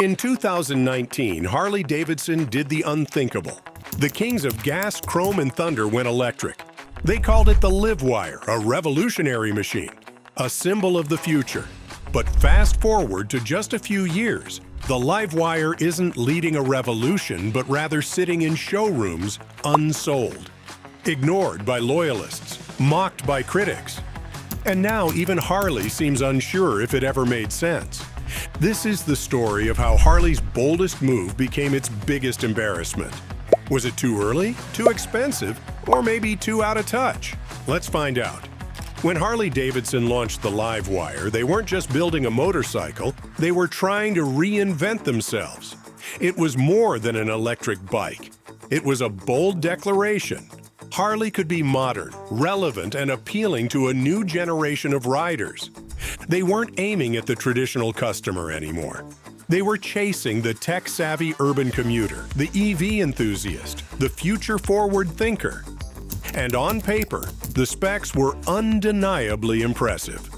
In 2019, Harley Davidson did the unthinkable. The kings of gas, chrome, and thunder went electric. They called it the LiveWire, a revolutionary machine, a symbol of the future. But fast forward to just a few years, the LiveWire isn't leading a revolution, but rather sitting in showrooms unsold. Ignored by loyalists, mocked by critics. And now even Harley seems unsure if it ever made sense. This is the story of how Harley's boldest move became its biggest embarrassment. Was it too early, too expensive, or maybe too out of touch? Let's find out. When Harley Davidson launched the LiveWire, they weren't just building a motorcycle, they were trying to reinvent themselves. It was more than an electric bike. It was a bold declaration. Harley could be modern, relevant, and appealing to a new generation of riders. They weren't aiming at the traditional customer anymore. They were chasing the tech-savvy urban commuter, the EV enthusiast, the future-forward thinker. And on paper, the specs were undeniably impressive.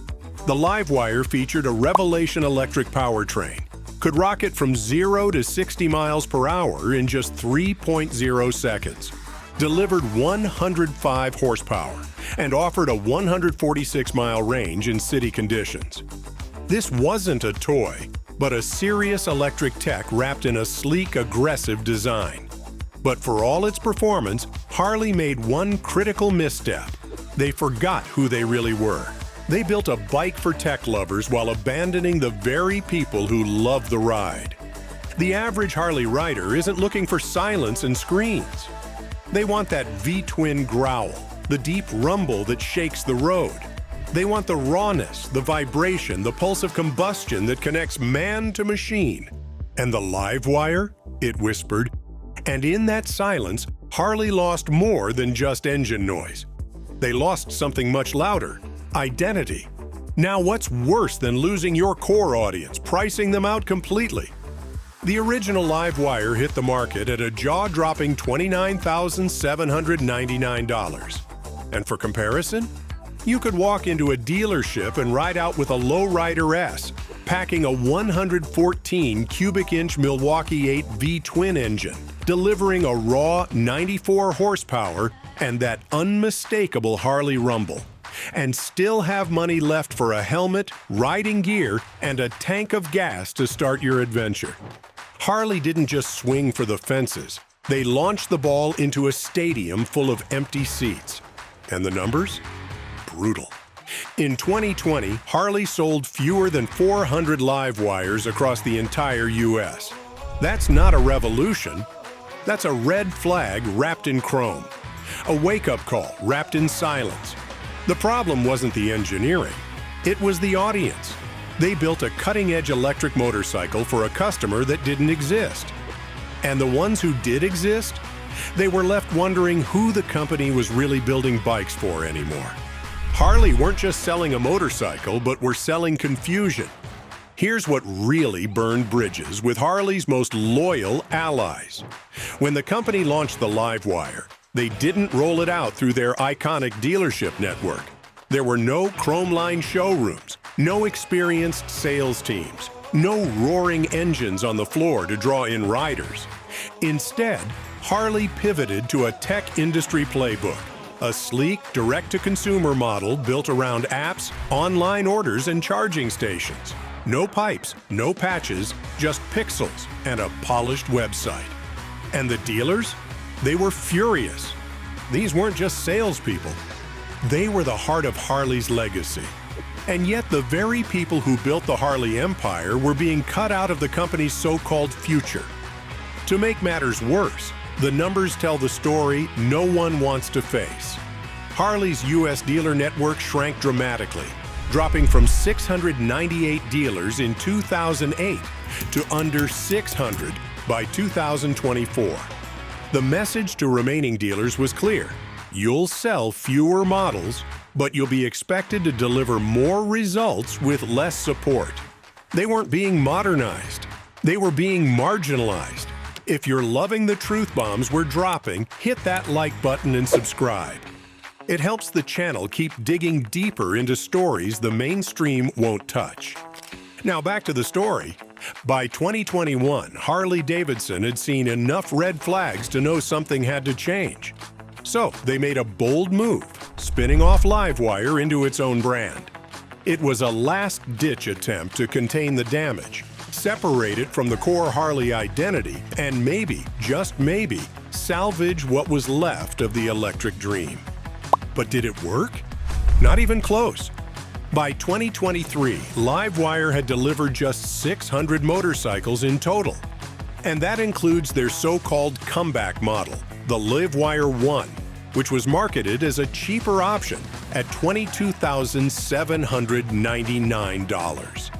The LiveWire featured a revelation electric powertrain, could rocket from 0 to 60 miles per hour in just 3.0 seconds, delivered 105 horsepower, and offered a 146-mile range in city conditions. This wasn't a toy, but a serious electric tech wrapped in a sleek, aggressive design. But for all its performance, Harley made one critical misstep. They forgot who they really were. They built a bike for tech lovers while abandoning the very people who love the ride. The average Harley rider isn't looking for silence and screens. They want that V-twin growl, the deep rumble that shakes the road. They want the rawness, the vibration, the pulse of combustion that connects man to machine. And the LiveWire? It whispered. And in that silence, Harley lost more than just engine noise. They lost something much louder: identity. Now, what's worse than losing your core audience, pricing them out completely? The original LiveWire hit the market at a jaw-dropping $29,799. And for comparison, you could walk into a dealership and ride out with a Lowrider S, packing a 114 cubic inch Milwaukee 8 V-twin engine, delivering a raw 94 horsepower and that unmistakable Harley rumble, and still have money left for a helmet, riding gear, and a tank of gas to start your adventure. Harley didn't just swing for the fences. They launched the ball into a stadium full of empty seats. And the numbers? Brutal. In 2020, Harley sold fewer than 400 LiveWires across the entire US. That's not a revolution. That's a red flag wrapped in chrome. A wake-up call wrapped in silence. The problem wasn't the engineering. It was the audience. They built a cutting-edge electric motorcycle for a customer that didn't exist. And the ones who did exist? They were left wondering who the company was really building bikes for anymore. Harley weren't just selling a motorcycle, but were selling confusion. Here's what really burned bridges with Harley's most loyal allies. When the company launched the LiveWire, they didn't roll it out through their iconic dealership network. There were no chrome-lined showrooms, no experienced sales teams, no roaring engines on the floor to draw in riders. Instead, Harley pivoted to a tech industry playbook, a sleek, direct-to-consumer model built around apps, online orders, and charging stations. No pipes, no patches, just pixels and a polished website. And the dealers? They were furious. These weren't just salespeople. They were the heart of Harley's legacy. And yet the very people who built the Harley empire were being cut out of the company's so-called future. To make matters worse, the numbers tell the story no one wants to face. Harley's US dealer network shrank dramatically, dropping from 698 dealers in 2008 to under 600 by 2024. The message to remaining dealers was clear: you'll sell fewer models, but you'll be expected to deliver more results with less support. They weren't being modernized. They were being marginalized. If you're loving the truth bombs we're dropping, hit that like button and subscribe. It helps the channel keep digging deeper into stories the mainstream won't touch. Now back to the story. By 2021, Harley Davidson had seen enough red flags to know something had to change. So they made a bold move, spinning off LiveWire into its own brand. It was a last-ditch attempt to contain the damage, separate it from the core Harley identity, and maybe, just maybe, salvage what was left of the electric dream. But did it work? Not even close. By 2023, LiveWire had delivered just 600 motorcycles in total. And that includes their so-called comeback model, the LiveWire 1, which was marketed as a cheaper option at $22,799.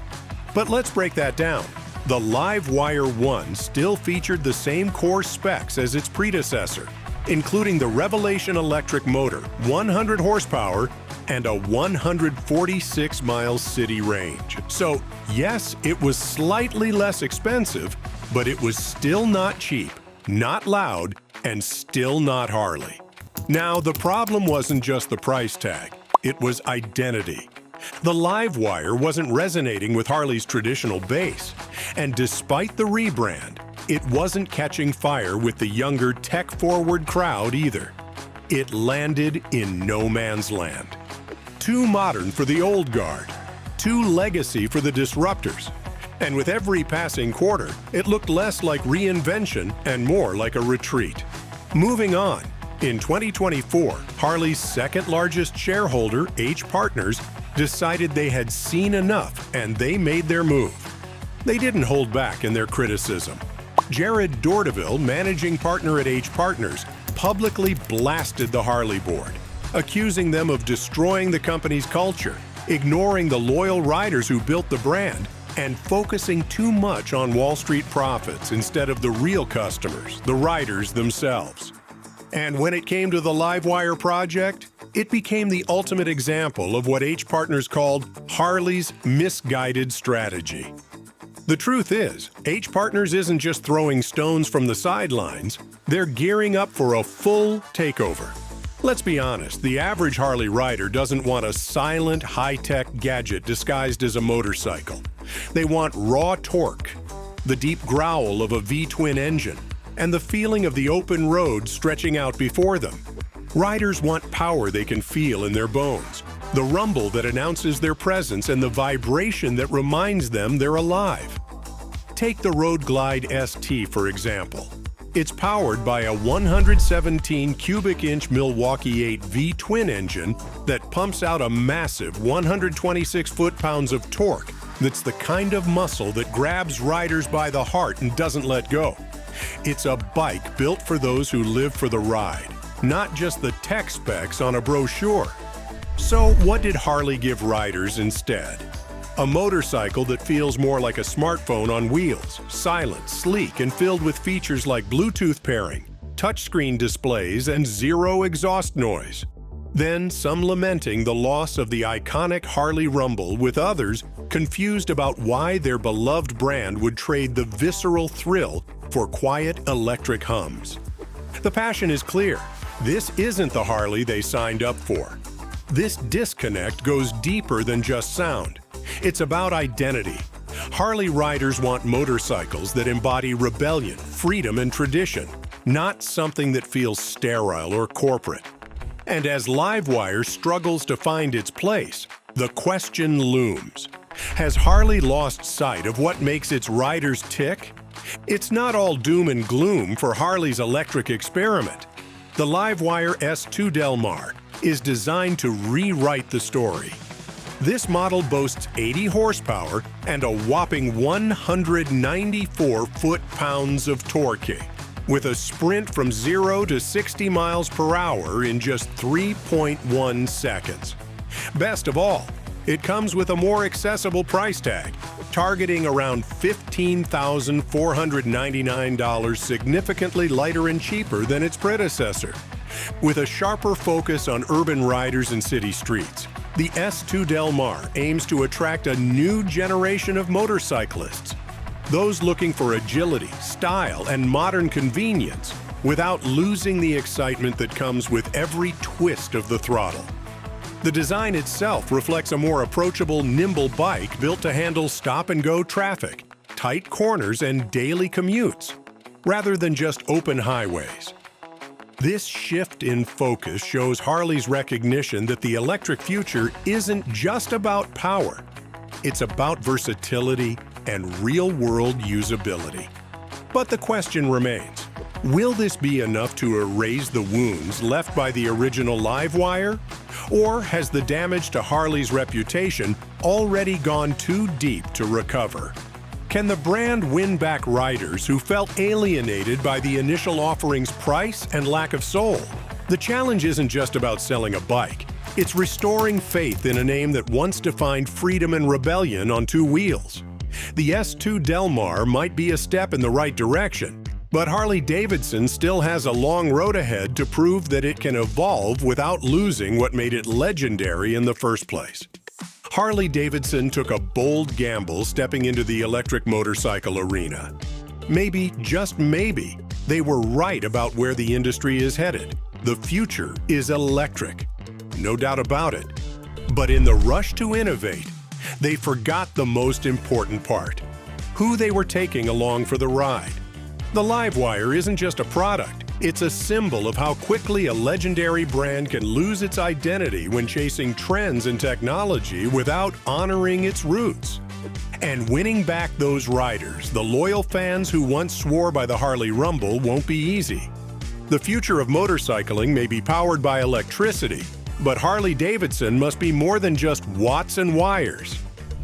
But let's break that down. The LiveWire 1 still featured the same core specs as its predecessor, including the Revelation electric motor, 100 horsepower, and a 146-mile city range. So, yes, it was slightly less expensive, but it was still not cheap, not loud, and still not Harley. Now, the problem wasn't just the price tag, it was identity. The LiveWire wasn't resonating with Harley's traditional base, and despite the rebrand, it wasn't catching fire with the younger, tech-forward crowd either. It landed in no man's land. Too modern for the old guard, too legacy for the disruptors. And with every passing quarter, it looked less like reinvention and more like a retreat. Moving on, in 2024, Harley's second-largest shareholder, H Partners, decided they had seen enough and they made their move. They didn't hold back in their criticism. Jared Dorteville, managing partner at H Partners, publicly blasted the Harley board, accusing them of destroying the company's culture, ignoring the loyal riders who built the brand, and focusing too much on Wall Street profits instead of the real customers, the riders themselves. And when it came to the LiveWire project, it became the ultimate example of what H Partners called Harley's misguided strategy. The truth is, H Partners isn't just throwing stones from the sidelines, they're gearing up for a full takeover. Let's be honest, the average Harley rider doesn't want a silent, high-tech gadget disguised as a motorcycle. They want raw torque, the deep growl of a V-twin engine, and the feeling of the open road stretching out before them. Riders want power they can feel in their bones, the rumble that announces their presence, and the vibration that reminds them they're alive. Take the Road Glide ST, for example. It's powered by a 117 cubic inch Milwaukee 8 V-twin engine that pumps out a massive 126 foot-pounds of torque that's the kind of muscle that grabs riders by the heart and doesn't let go. It's a bike built for those who live for the ride, not just the tech specs on a brochure. So what did Harley give riders instead? A motorcycle that feels more like a smartphone on wheels, silent, sleek, and filled with features like Bluetooth pairing, touchscreen displays, and zero exhaust noise. Then some lamenting the loss of the iconic Harley rumble, with others confused about why their beloved brand would trade the visceral thrill for quiet electric hums. The passion is clear. This isn't the Harley they signed up for. This disconnect goes deeper than just sound. It's about identity. Harley riders want motorcycles that embody rebellion, freedom, and tradition, not something that feels sterile or corporate. And as LiveWire struggles to find its place, the question looms. Has Harley lost sight of what makes its riders tick? It's not all doom and gloom for Harley's electric experiment. The LiveWire S2 Del Mar is designed to rewrite the story. This model boasts 80 horsepower and a whopping 194 foot-pounds of torque, with a sprint from 0 to 60 miles per hour in just 3.1 seconds. Best of all, it comes with a more accessible price tag, targeting around $15,499, significantly lighter and cheaper than its predecessor. With a sharper focus on urban riders and city streets, the S2 Del Mar aims to attract a new generation of motorcyclists, those looking for agility, style, and modern convenience without losing the excitement that comes with every twist of the throttle. The design itself reflects a more approachable, nimble bike built to handle stop-and-go traffic, tight corners and daily commutes, rather than just open highways. This shift in focus shows Harley's recognition that the electric future isn't just about power. It's about versatility and real-world usability. But the question remains, will this be enough to erase the wounds left by the original LiveWire? Or has the damage to Harley's reputation already gone too deep to recover? Can the brand win back riders who felt alienated by the initial offering's price and lack of soul? The challenge isn't just about selling a bike. It's restoring faith in a name that once defined freedom and rebellion on two wheels. The S2 Del Mar might be a step in the right direction, but Harley Davidson still has a long road ahead to prove that it can evolve without losing what made it legendary in the first place. Harley Davidson took a bold gamble stepping into the electric motorcycle arena. Maybe, just maybe, they were right about where the industry is headed. The future is electric, no doubt about it. But in the rush to innovate, they forgot the most important part: who they were taking along for the ride. The LiveWire isn't just a product. It's a symbol of how quickly a legendary brand can lose its identity when chasing trends and technology without honoring its roots. And winning back those riders, the loyal fans who once swore by the Harley Rumble, won't be easy. The future of motorcycling may be powered by electricity, but Harley Davidson must be more than just watts and wires.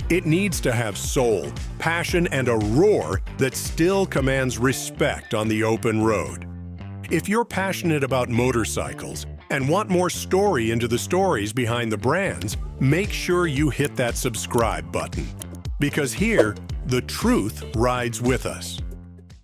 It needs to have soul, passion, and a roar that still commands respect on the open road. If you're passionate about motorcycles and want more story into the stories behind the brands, make sure you hit that subscribe button. Because here, the truth rides with us.